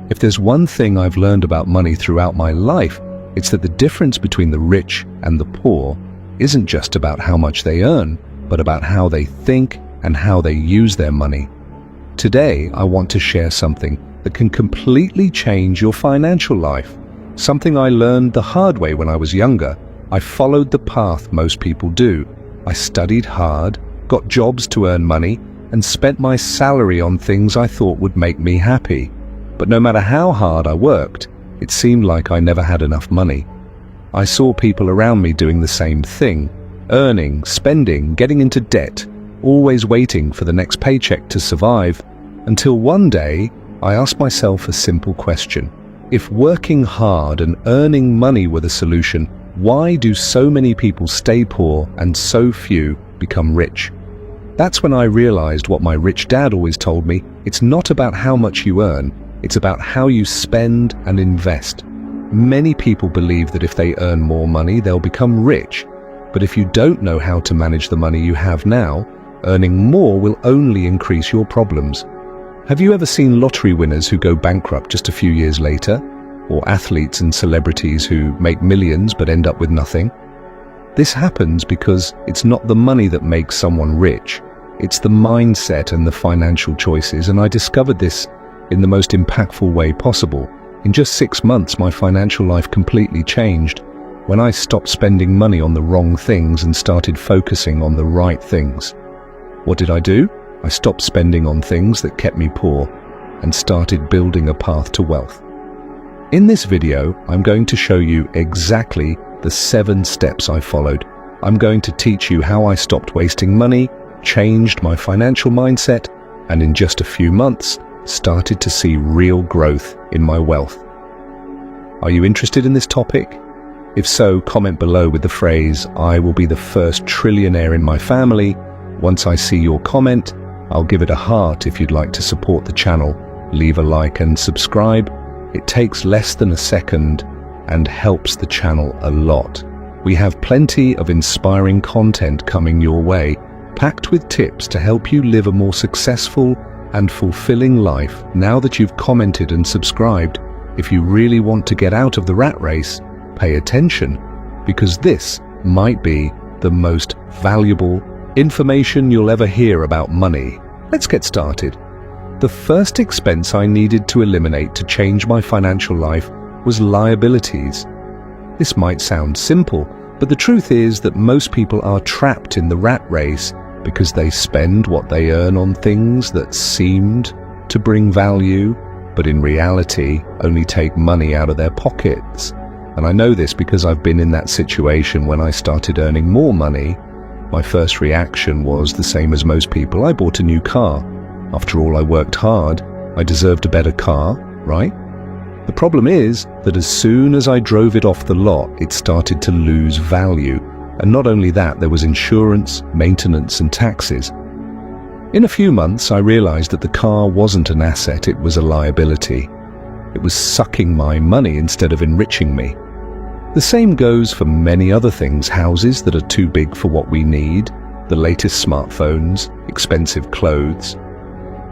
If there's one thing I've learned about money throughout my life, it's that the difference between the rich and the poor isn't just about how much they earn, but about how they think and how they use their money. Today, I want to share something that can completely change your financial life. Something I learned the hard way when I was younger. I followed the path most people do. I studied hard, got jobs to earn money, and spent my salary on things I thought would make me happy. But no matter how hard I worked, it seemed like I never had enough money. I saw people around me doing the same thing, earning, spending, getting into debt, always waiting for the next paycheck to survive, until one day I asked myself a simple question. If working hard and earning money were the solution, why do so many people stay poor and so few become rich? That's when I realized what my rich dad always told me: it's not about how much you earn, it's about how you spend and invest. Many people believe that if they earn more money, they'll become rich. But if you don't know how to manage the money you have now, earning more will only increase your problems. Have you ever seen lottery winners who go bankrupt just a few years later? Or athletes and celebrities who make millions but end up with nothing? This happens because it's not the money that makes someone rich. It's the mindset and the financial choices, and I discovered this in the most impactful way possible. In just 6 months, my financial life completely changed when I stopped spending money on the wrong things and started focusing on the right things. What did I do? I stopped spending on things that kept me poor and started building a path to wealth. In this video, I'm going to show you exactly the 7 steps I followed. I'm going to teach you how I stopped wasting money, changed my financial mindset, and in just a few months, started to see real growth in my wealth. Are you interested in this topic? If so, comment below with the phrase, "I will be the first trillionaire in my family." Once I see your comment, I'll give it a heart if you'd like to support the channel. Leave a like and subscribe. It takes less than a second and helps the channel a lot. We have plenty of inspiring content coming your way, packed with tips to help you live a more successful and fulfilling life. Now that you've commented and subscribed, if you really want to get out of the rat race, pay attention, because this might be the most valuable information you'll ever hear about money. Let's get started. The first expense I needed to eliminate to change my financial life was liabilities. This might sound simple, but the truth is that most people are trapped in the rat race because they spend what they earn on things that seemed to bring value, but in reality only take money out of their pockets. And I know this because I've been in that situation. When I started earning more money, my first reaction was the same as most people. I bought a new car. After all, I worked hard. I deserved a better car, right? The problem is that as soon as I drove it off the lot, it started to lose value. And not only that, there was insurance, maintenance, and taxes. In a few months, I realized that the car wasn't an asset, it was a liability. It was sucking my money instead of enriching me. The same goes for many other things: houses that are too big for what we need, the latest smartphones, expensive clothes.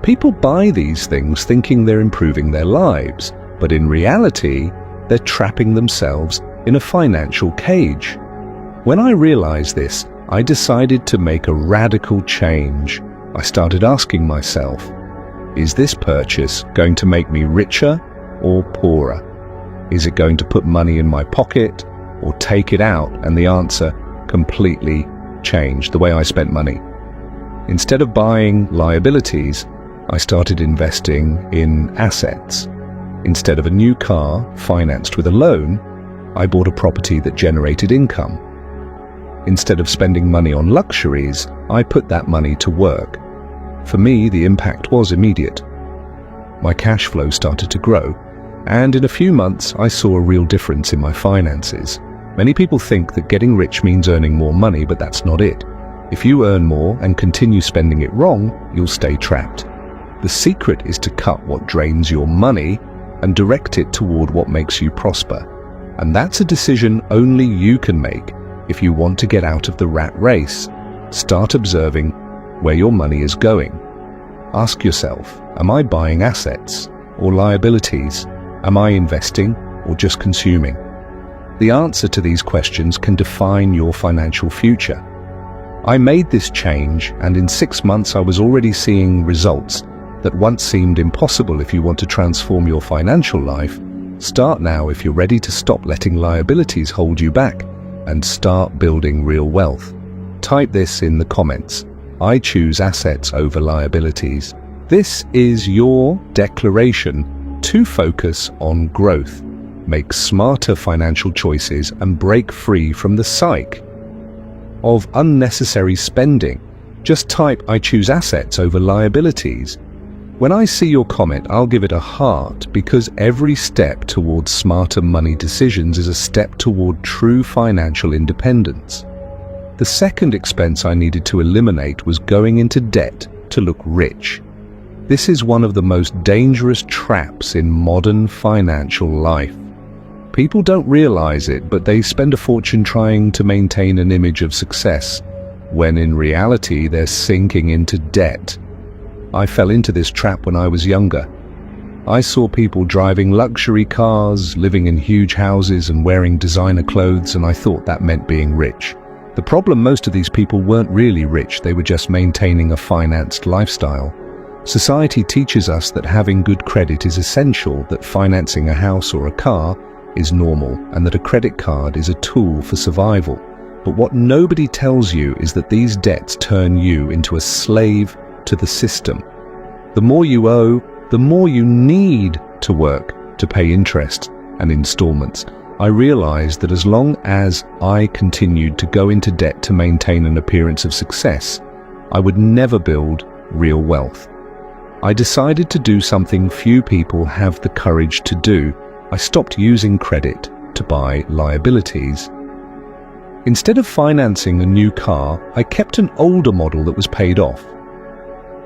People buy these things thinking they're improving their lives, but in reality, they're trapping themselves in a financial cage. When I realized this, I decided to make a radical change. I started asking myself, is this purchase going to make me richer or poorer? Is it going to put money in my pocket or take it out? And the answer completely changed the way I spent money. Instead of buying liabilities, I started investing in assets. Instead of a new car financed with a loan, I bought a property that generated income. Instead of spending money on luxuries, I put that money to work. For me, the impact was immediate. My cash flow started to grow, and in a few months, I saw a real difference in my finances. Many people think that getting rich means earning more money, but that's not it. If you earn more and continue spending it wrong, you'll stay trapped. The secret is to cut what drains your money and direct it toward what makes you prosper. And that's a decision only you can make if you want to get out of the rat race. Start observing where your money is going. Ask yourself, am I buying assets or liabilities? Am I investing or just consuming? The answer to these questions can define your financial future. I made this change, and in 6 months I was already seeing results that once seemed impossible. If you want to transform your financial life, start now if you're ready to stop letting liabilities hold you back and start building real wealth. Type this in the comments. I choose assets over liabilities. This is your declaration to focus on growth, make smarter financial choices, and break free from the cycle of unnecessary spending. Just type, I choose assets over liabilities. When I see your comment, I'll give it a heart, because every step towards smarter money decisions is a step toward true financial independence. The second expense I needed to eliminate was going into debt to look rich. This is one of the most dangerous traps in modern financial life. People don't realize it, but they spend a fortune trying to maintain an image of success, when in reality they're sinking into debt. I fell into this trap when I was younger. I saw people driving luxury cars, living in huge houses, and wearing designer clothes, and I thought that meant being rich. The problem, most of these people weren't really rich, they were just maintaining a financed lifestyle. Society teaches us that having good credit is essential, that financing a house or a car is normal, and that a credit card is a tool for survival. But what nobody tells you is that these debts turn you into a slave to the system. The more you owe, the more you need to work to pay interest and installments. I realized that as long as I continued to go into debt to maintain an appearance of success, I would never build real wealth. I decided to do something few people have the courage to do. I stopped using credit to buy liabilities. Instead of financing a new car, I kept an older model that was paid off.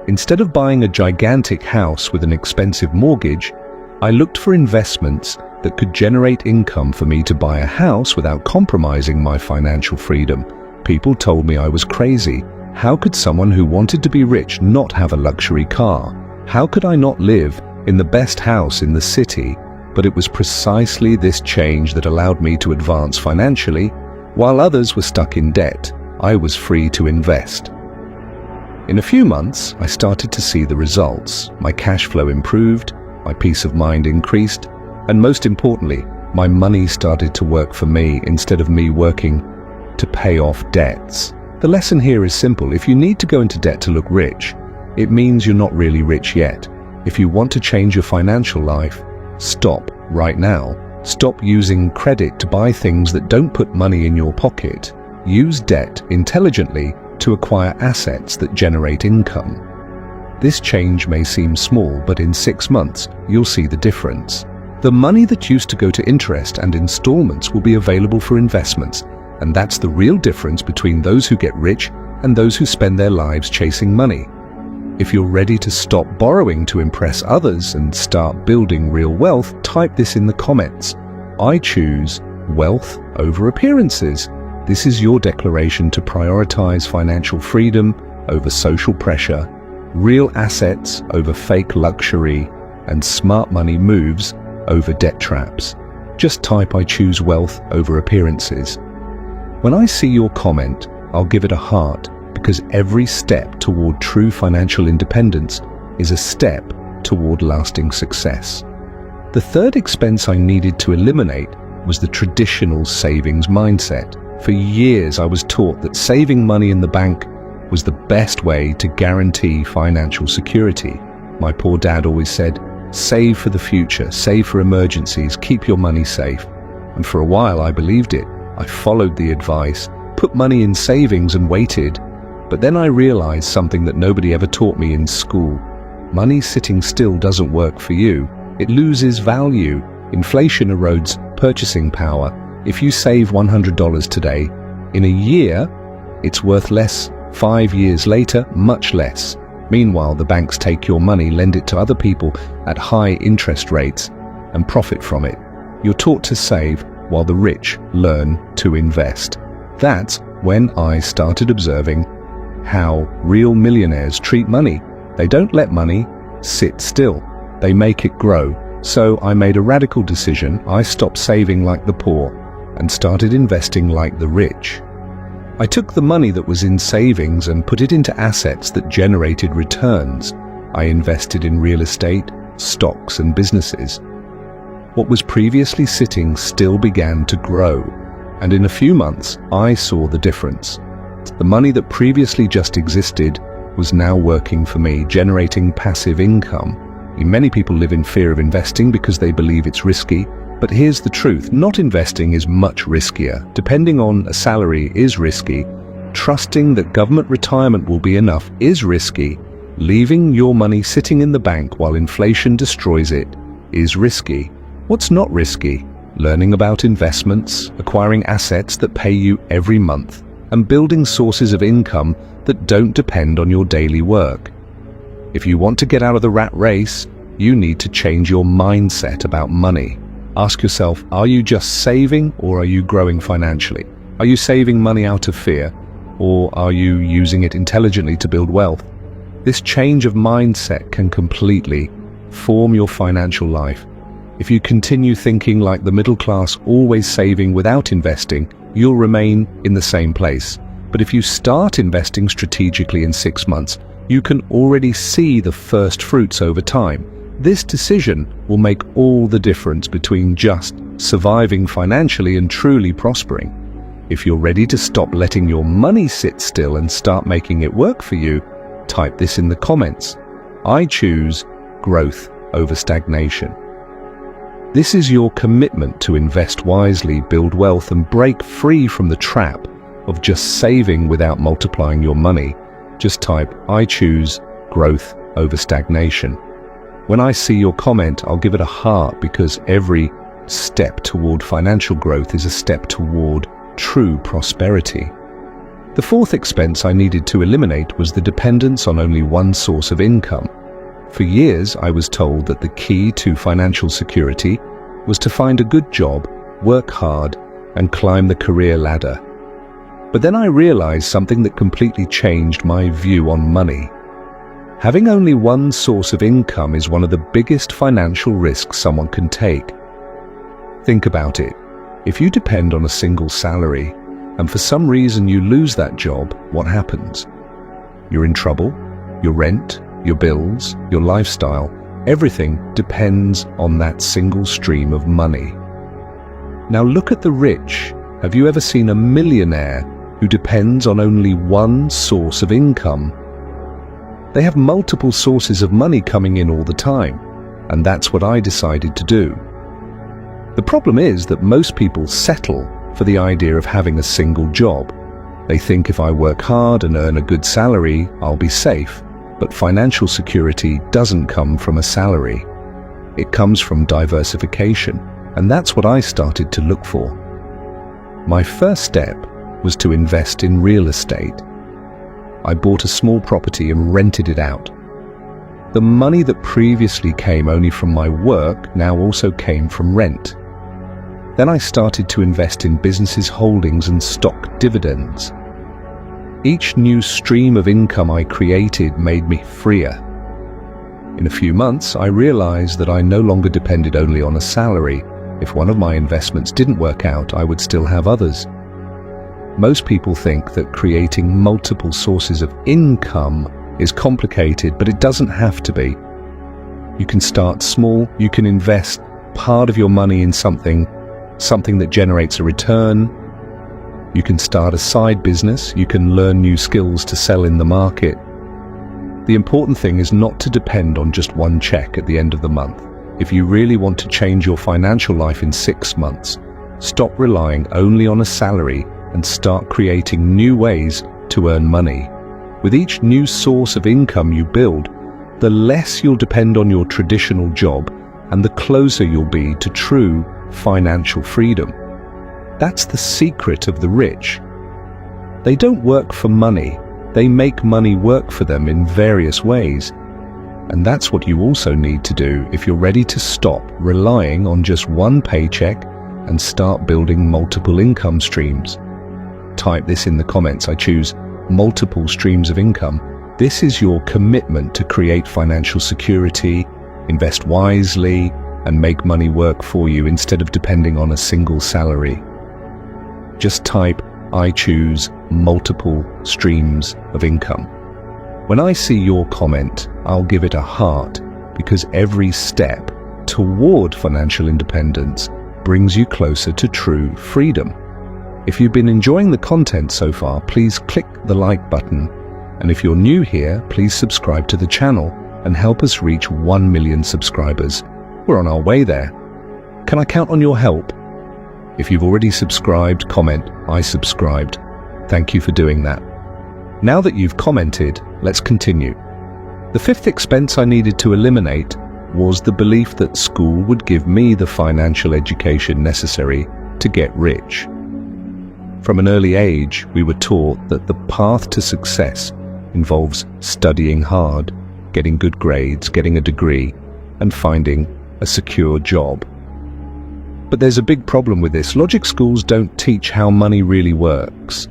Instead of buying a gigantic house with an expensive mortgage, I looked for investments that could generate income for me to buy a house without compromising my financial freedom. People told me I was crazy. How could someone who wanted to be rich not have a luxury car? How could I not live in the best house in the city? But it was precisely this change that allowed me to advance financially. While others were stuck in debt, I was free to invest. In a few months, I started to see the results. My cash flow improved, my peace of mind increased, and most importantly, my money started to work for me instead of me working to pay off debts. The lesson here is simple. If you need to go into debt to look rich, it means you're not really rich yet. If you want to change your financial life, stop right now. Stop using credit to buy things that don't put money in your pocket. Use debt intelligently to acquire assets that generate income. This change may seem small, but in 6 months, you'll see the difference. The money that used to go to interest and installments will be available for investments, and that's the real difference between those who get rich and those who spend their lives chasing money. If you're ready to stop borrowing to impress others and start building real wealth, type this in the comments. I choose wealth over appearances. This is your declaration to prioritize financial freedom over social pressure, real assets over fake luxury, and smart money moves over debt traps. Just type, I choose wealth over appearances. When I see your comment, I'll give it a heart, because every step toward true financial independence is a step toward lasting success. The third expense I needed to eliminate was the traditional savings mindset. For years, I was taught that saving money in the bank was the best way to guarantee financial security. My poor dad always said, save for the future, save for emergencies, keep your money safe. And for a while I believed it. I followed the advice, put money in savings and waited. But then I realized something that nobody ever taught me in school. Money sitting still doesn't work for you. It loses value. Inflation erodes purchasing power. If you save $100 today, in a year, it's worth less. 5 years later, much less. Meanwhile, the banks take your money, lend it to other people at high interest rates, and profit from it. You're taught to save while the rich learn to invest. That's when I started observing how real millionaires treat money. They don't let money sit still. they make it grow. So I made a radical decision. I stopped saving like the poor and started investing like the rich. I took the money that was in savings and put it into assets that generated returns. I invested in real estate, stocks, and businesses. What was previously sitting still began to grow, and in a few months, I saw the difference. The money that previously just existed was now working for me, generating passive income. Many people live in fear of investing because they believe it's risky. But here's the truth, not investing is much riskier. Depending on a salary is risky. Trusting that government retirement will be enough is risky. Leaving your money sitting in the bank while inflation destroys it is risky. What's not risky? Learning about investments, acquiring assets that pay you every month, and building sources of income that don't depend on your daily work. If you want to get out of the rat race, you need to change your mindset about money. Ask yourself, are you just saving or are you growing financially? Are you saving money out of fear, or are you using it intelligently to build wealth? This change of mindset can completely form your financial life. If you continue thinking like the middle class, always saving without investing, you'll remain in the same place. But if you start investing strategically in 6 months, you can already see the first fruits over time. This decision will make all the difference between just surviving financially and truly prospering. If you're ready to stop letting your money sit still and start making it work for you, type this in the comments. I choose growth over stagnation. This is your commitment to invest wisely, build wealth, and break free from the trap of just saving without multiplying your money. Just type, I choose growth over stagnation. When I see your comment, I'll give it a heart, because every step toward financial growth is a step toward true prosperity. The fourth expense I needed to eliminate was the dependence on only one source of income. For years, I was told that the key to financial security was to find a good job, work hard, and climb the career ladder. But then I realized something that completely changed my view on money. Having only one source of income is one of the biggest financial risks someone can take. Think about it. If you depend on a single salary, and for some reason you lose that job, what happens? You're in trouble. Your rent, your bills, your lifestyle, everything depends on that single stream of money. Now look at the rich. Have you ever seen a millionaire who depends on only one source of income? They have multiple sources of money coming in all the time, and that's what I decided to do. The problem is that most people settle for the idea of having a single job. They think if I work hard and earn a good salary, I'll be safe. But financial security doesn't come from a salary. It comes from diversification, and that's what I started to look for. My first step was to invest in real estate. I bought a small property and rented it out. The money that previously came only from my work now also came from rent. Then I started to invest in businesses' holdings and stock dividends. Each new stream of income I created made me freer. In a few months, I realized that I no longer depended only on a salary. If one of my investments didn't work out, I would still have others. Most people think that creating multiple sources of income is complicated, but it doesn't have to be. You can start small. You can invest part of your money in something that generates a return. You can start a side business. You can learn new skills to sell in the market. The important thing is not to depend on just one check at the end of the month. If you really want to change your financial life in 6 months, stop relying only on a salary and start creating new ways to earn money. With each new source of income you build, the less you'll depend on your traditional job and the closer you'll be to true financial freedom. That's the secret of the rich. They don't work for money. They make money work for them in various ways. And that's what you also need to do if you're ready to stop relying on just one paycheck and start building multiple income streams. Type this in the comments. I choose multiple streams of income. This is your commitment to create financial security, invest wisely, and make money work for you instead of depending on a single salary. Just type, "I choose multiple streams of income." When I see your comment, I'll give it a heart, because every step toward financial independence brings you closer to true freedom. If you've been enjoying the content so far, please click the like button. And if you're new here, please subscribe to the channel and help us reach 1 million subscribers. We're on our way there. Can I count on your help? If you've already subscribed, comment, "I subscribed." Thank you for doing that. Now that you've commented, let's continue. The fifth expense I needed to eliminate was the belief that school would give me the financial education necessary to get rich. From an early age, we were taught that the path to success involves studying hard, getting good grades, getting a degree, and finding a secure job. But there's a big problem with this. Logic schools don't teach how money really works.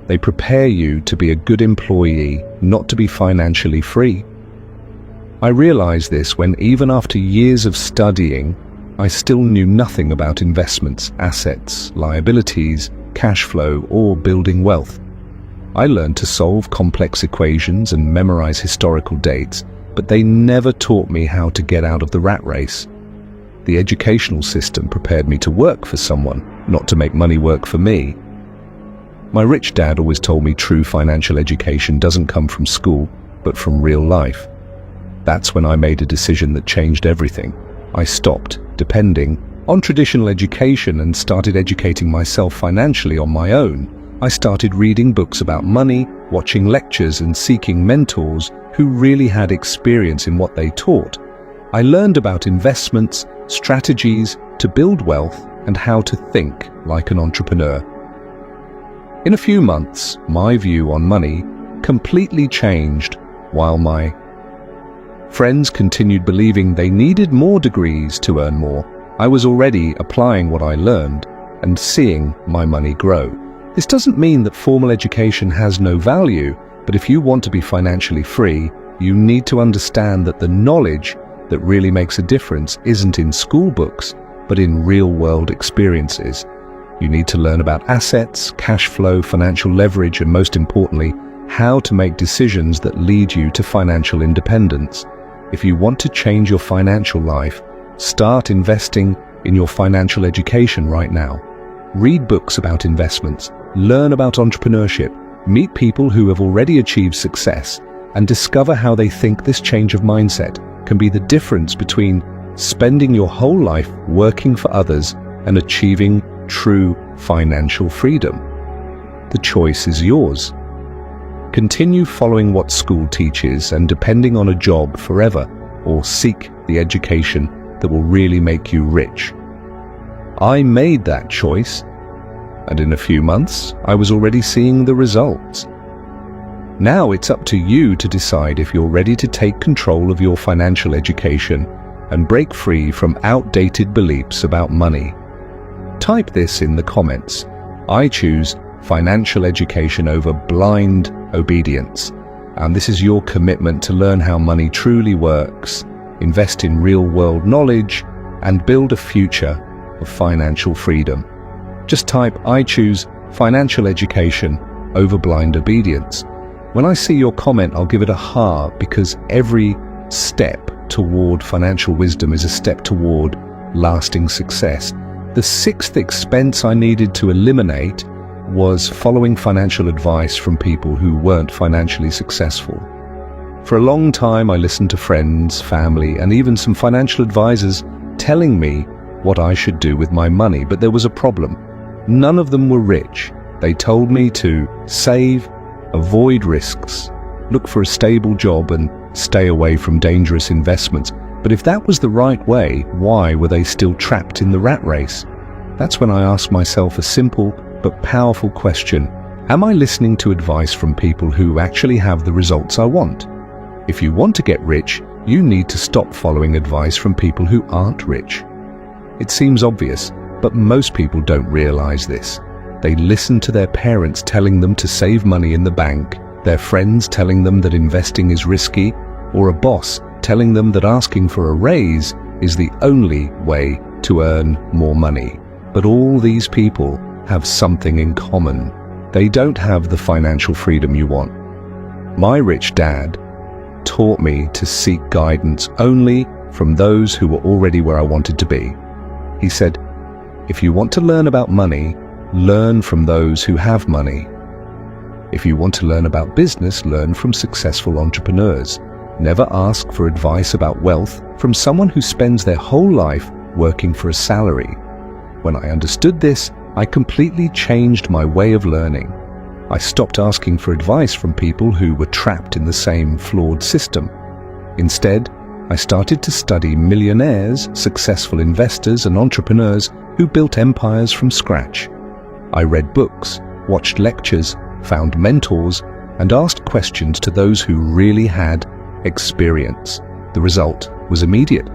They prepare you to be a good employee, not to be financially free. I realized this when, even after years of studying, I still knew nothing about investments, assets, liabilities, cash flow, or building wealth. I learned to solve complex equations and memorize historical dates, but they never taught me how to get out of the rat race. The educational system prepared me to work for someone, not to make money work for me. My rich dad always told me true financial education doesn't come from school, but from real life. That's when I made a decision that changed everything. I stopped depending on traditional education and started educating myself financially on my own. I started reading books about money, watching lectures, and seeking mentors who really had experience in what they taught. I learned about investments, strategies to build wealth, and how to think like an entrepreneur. In a few months, my view on money completely changed. While my friends continued believing they needed more degrees to earn more, I was already applying what I learned and seeing my money grow. This doesn't mean that formal education has no value, but if you want to be financially free, you need to understand that the knowledge that really makes a difference isn't in school books, but in real-world experiences. You need to learn about assets, cash flow, financial leverage, and most importantly, how to make decisions that lead you to financial independence. If you want to change your financial life, start investing in your financial education right now. Read books about investments, learn about entrepreneurship, meet people who have already achieved success, and discover how they think this change of mindset can be the difference between spending your whole life working for others and achieving true financial freedom. The choice is yours. Continue following what school teaches and depending on a job forever, or seek the education that will really make you rich. I made that choice, and in a few months, I was already seeing the results. Now it's up to you to decide if you're ready to take control of your financial education and break free from outdated beliefs about money. Type this in the comments. I choose financial education over blind obedience. And this is your commitment to learn how money truly works, invest in real-world knowledge, and build a future of financial freedom. Just type, I choose financial education over blind obedience. When I see your comment, I'll give it a heart, because every step toward financial wisdom is a step toward lasting success. The sixth expense I needed to eliminate was following financial advice from people who weren't financially successful. For a long time, I listened to friends, family, and even some financial advisors telling me what I should do with my money, but there was a problem. None of them were rich. They told me to save, avoid risks, look for a stable job, and stay away from dangerous investments. But if that was the right way, why were they still trapped in the rat race? That's when I asked myself a simple but powerful question. Am I listening to advice from people who actually have the results I want? If you want to get rich, you need to stop following advice from people who aren't rich. It seems obvious, but most people don't realize this. They listen to their parents telling them to save money in the bank, their friends telling them that investing is risky, or a boss telling them that asking for a raise is the only way to earn more money. But all these people have something in common. They don't have the financial freedom you want. My rich dad taught me to seek guidance only from those who were already where I wanted to be. He said, if you want to learn about money, learn from those who have money. If you want to learn about business, learn from successful entrepreneurs. Never ask for advice about wealth from someone who spends their whole life working for a salary. When I understood this, I completely changed my way of learning. I stopped asking for advice from people who were trapped in the same flawed system. Instead, I started to study millionaires, successful investors, and entrepreneurs who built empires from scratch. I read books, watched lectures, found mentors, and asked questions to those who really had experience. The result was immediate.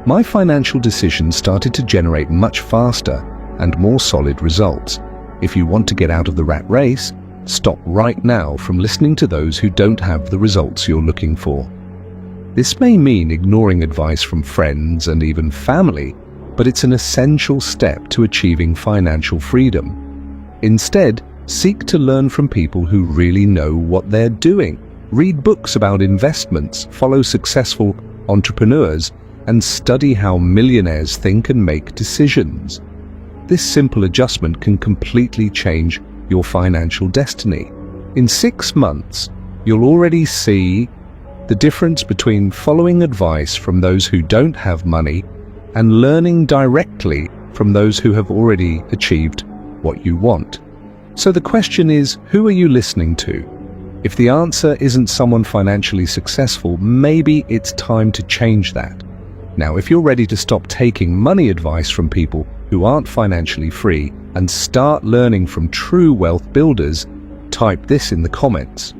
My financial decisions started to generate much faster and more solid results. If you want to get out of the rat race, stop right now from listening to those who don't have the results you're looking for. This may mean ignoring advice from friends and even family, but it's an essential step to achieving financial freedom. Instead, seek to learn from people who really know what they're doing. Read books about investments, follow successful entrepreneurs, and study how millionaires think and make decisions. This simple adjustment can completely change your financial destiny. In 6 months, you'll already see the difference between following advice from those who don't have money and learning directly from those who have already achieved what you want. So the question is, who are you listening to? If the answer isn't someone financially successful, maybe it's time to change that. Now, if you're ready to stop taking money advice from people who aren't financially free and start learning from true wealth builders, type this in the comments.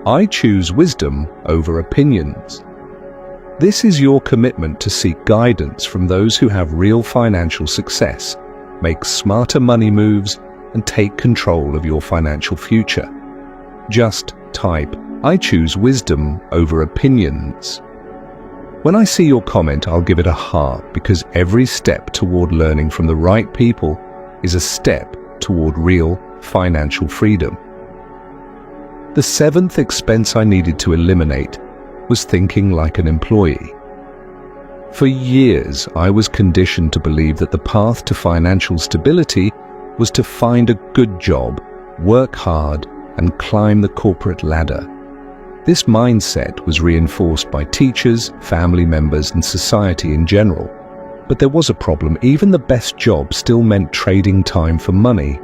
I choose wisdom over opinions. This is your commitment to seek guidance from those who have real financial success, make smarter money moves, and take control of your financial future. Just type, I choose wisdom over opinions. When I see your comment, I'll give it a heart, because every step toward learning from the right people is a step toward real financial freedom. The 7th expense I needed to eliminate was thinking like an employee. For years, I was conditioned to believe that the path to financial stability was to find a good job, work hard, and climb the corporate ladder. This mindset was reinforced by teachers, family members, and society in general. But there was a problem. Even the best job still meant trading time for money.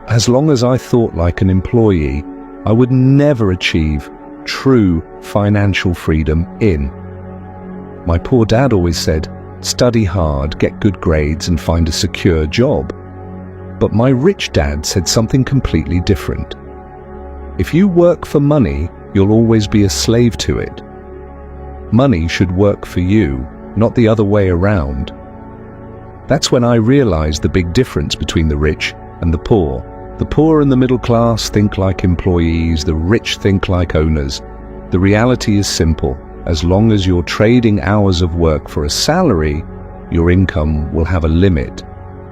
As long as I thought like an employee, I would never achieve true financial freedom. My poor dad always said, study hard, get good grades, and find a secure job. But my rich dad said something completely different. If you work for money, you'll always be a slave to it. Money should work for you, not the other way around. That's when I realized the big difference between the rich and the poor. The poor and the middle class think like employees, the rich think like owners. The reality is simple. As long as you're trading hours of work for a salary, your income will have a limit.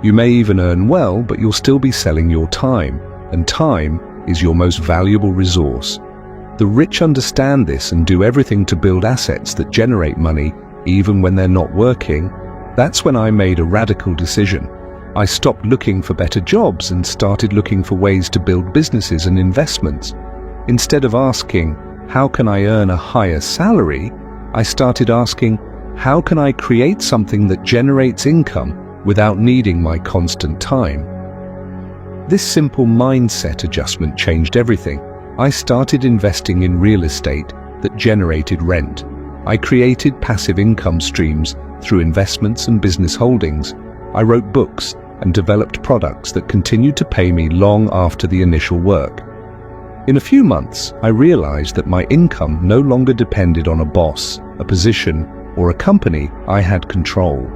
You may even earn well, but you'll still be selling your time, and time is your most valuable resource. The rich understand this and do everything to build assets that generate money even when they're not working. That's when I made a radical decision. I stopped looking for better jobs and started looking for ways to build businesses and investments. Instead of asking, how can I earn a higher salary? I started asking, how can I create something that generates income without needing my constant time? This simple mindset adjustment changed everything. I started investing in real estate that generated rent. I created passive income streams through investments and business holdings. I wrote books and developed products that continued to pay me long after the initial work. In a few months, I realized that my income no longer depended on a boss, a position, or a company. I had control.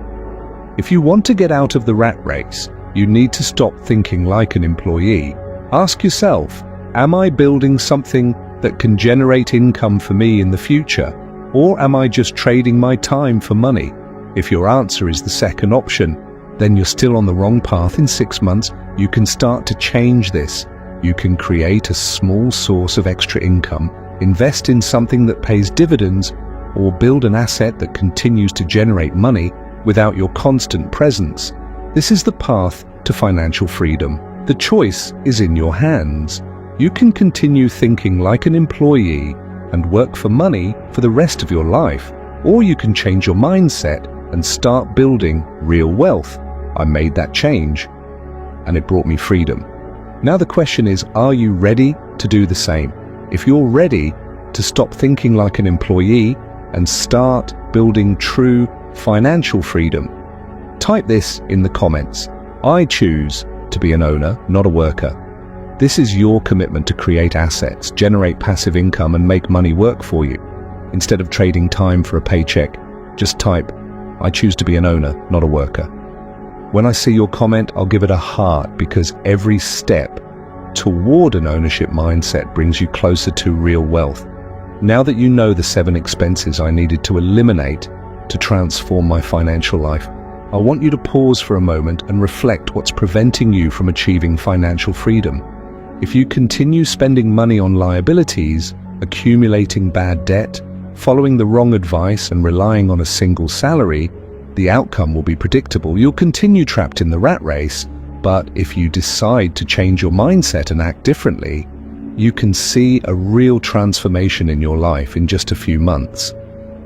If you want to get out of the rat race, you need to stop thinking like an employee. Ask yourself, am I building something that can generate income for me in the future? Or am I just trading my time for money? If your answer is the second option, then you're still on the wrong path. In 6 months, you can start to change this. You can create a small source of extra income, invest in something that pays dividends, or build an asset that continues to generate money without your constant presence. This is the path to financial freedom. The choice is in your hands. You can continue thinking like an employee and work for money for the rest of your life, or you can change your mindset and start building real wealth. I made that change, and it brought me freedom. Now the question is, are you ready to do the same? If you're ready to stop thinking like an employee and start building true financial freedom, type this in the comments. I choose to be an owner, not a worker. This is your commitment to create assets, generate passive income, and make money work for you. Instead of trading time for a paycheck, just type, I choose to be an owner, not a worker. When I see your comment, I'll give it a heart, because every step toward an ownership mindset brings you closer to real wealth. Now that you know the 7 expenses I needed to eliminate to transform my financial life, I want you to pause for a moment and reflect what's preventing you from achieving financial freedom. If you continue spending money on liabilities, accumulating bad debt, following the wrong advice, and relying on a single salary, the outcome will be predictable. You'll continue trapped in the rat race, but if you decide to change your mindset and act differently, you can see a real transformation in your life in just a few months.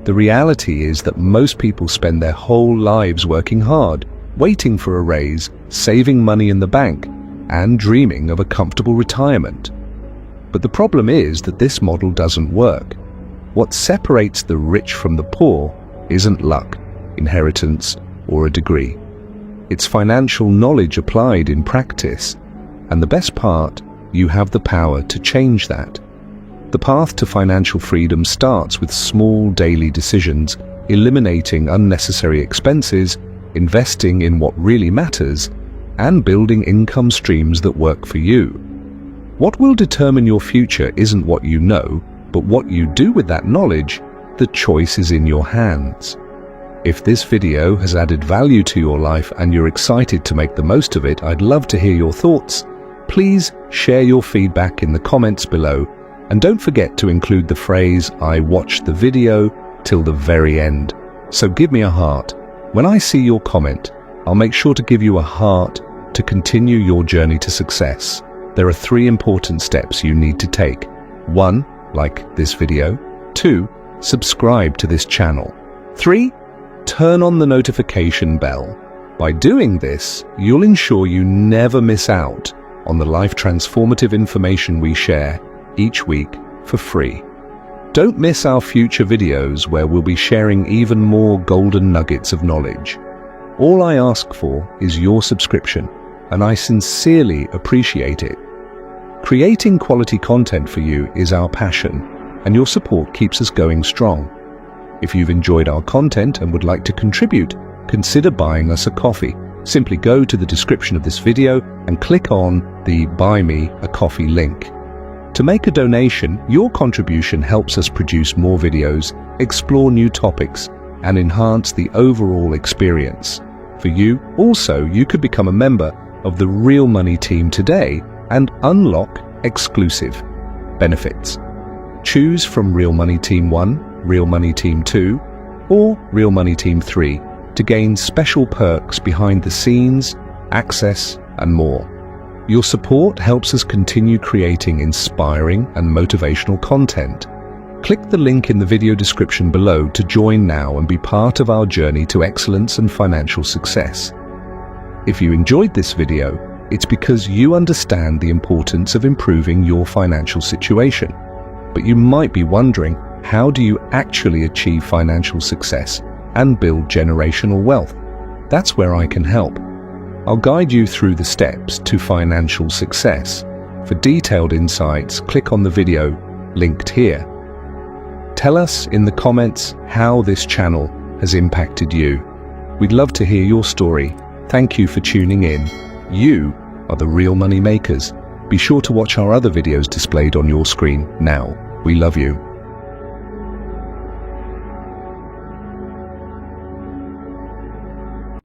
The reality is that most people spend their whole lives working hard, waiting for a raise, saving money in the bank, and dreaming of a comfortable retirement. But the problem is that this model doesn't work. What separates the rich from the poor isn't luck, inheritance, or a degree. It's financial knowledge applied in practice. And the best part, you have the power to change that. The path to financial freedom starts with small daily decisions, eliminating unnecessary expenses, investing in what really matters, and building income streams that work for you. What will determine your future isn't what you know, but what you do with that knowledge. The choice is in your hands. If this video has added value to your life and you're excited to make the most of it, I'd love to hear your thoughts. Please share your feedback in the comments below, and don't forget to include the phrase, I watched the video till the very end. So give me a heart. When I see your comment, I'll make sure to give you a heart to continue your journey to success. There are 3 important steps you need to take. 1, like this video. 2, subscribe to this channel. 3, turn on the notification bell. By doing this, you'll ensure you never miss out on the life transformative information we share each week for free. Don't miss our future videos where we'll be sharing even more golden nuggets of knowledge. All I ask for is your subscription, and I sincerely appreciate it. Creating quality content for you is our passion, and your support keeps us going strong. If you've enjoyed our content and would like to contribute, consider buying us a coffee. Simply go to the description of this video and click on the Buy Me a Coffee link. To make a donation, your contribution helps us produce more videos, explore new topics, and enhance the overall experience. For you, also, you could become a member of the Real Money team today and unlock exclusive benefits. Choose from Real Money Team 1, Real Money Team 2, or Real Money Team 3 to gain special perks behind the scenes, access, and more. Your support helps us continue creating inspiring and motivational content. Click the link in the video description below to join now and be part of our journey to excellence and financial success. If you enjoyed this video, it's because you understand the importance of improving your financial situation. But you might be wondering, how do you actually achieve financial success and build generational wealth? That's where I can help. I'll guide you through the steps to financial success. For detailed insights, click on the video linked here. Tell us in the comments how this channel has impacted you. We'd love to hear your story. Thank you for tuning in. You are the real money makers. be sure to watch our other videos displayed on your screen now. We love you.